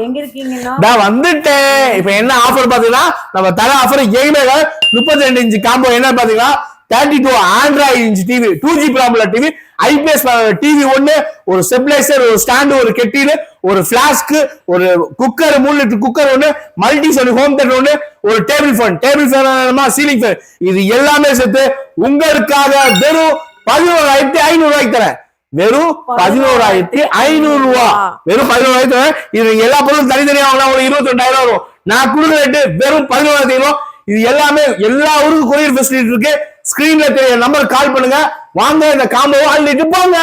எங்க இருக்கீங்கன்னா நான் வந்துட்டேன். இப்ப என்ன ஆஃபர் பாத்தீங்கன்னா நம்ம தர ஆஃபர் எங்கேயுமே 32 இன்ச் காம்போ என்ன பாத்தீங்கன்னா 32 ஆண்ட்ராய்டு இன்ச் டிவி 2G ப்ராப்ள டிவி ஐபிஎஸ் டிவி ஒண்ணு ஒரு ஸ்டெபிலைசர் ஒரு ஸ்டாண்ட் ஒரு கெட்டில் ஒரு பிளாஸ்க் ஒரு குக்கர் 3 லிட்டர் குக்கர் ஒண்ணு மல்டி சோனி ஹோம் தியேட்டர் ஒண்ணு ஒரு டேபிள் ஃபேன் சீலிங் ஃபேன் இது எல்லாமே சேர்த்து உங்களுக்காக வெறும் 11,500 ரூபாய்க்கு தரேன். வெறும் 11,500 ரூபாய். வெறும் 11,000. இது எல்லா பொருளும் தனித்தனியா வாங்கினா ஒரு 22,000 வரும். நான் கொடுக்குற ரேட்டு வெறும் 11,500. இது எல்லாமே எல்லா ஊருக்கும் கொரியர் ஃபெசிலிட்டி இருக்கு. ஸ்கிரீன்ல தெரிய நம்பர் கால் பண்ணுங்க. வாங்க இந்த காம்போ வாங்கிட்டு போங்க.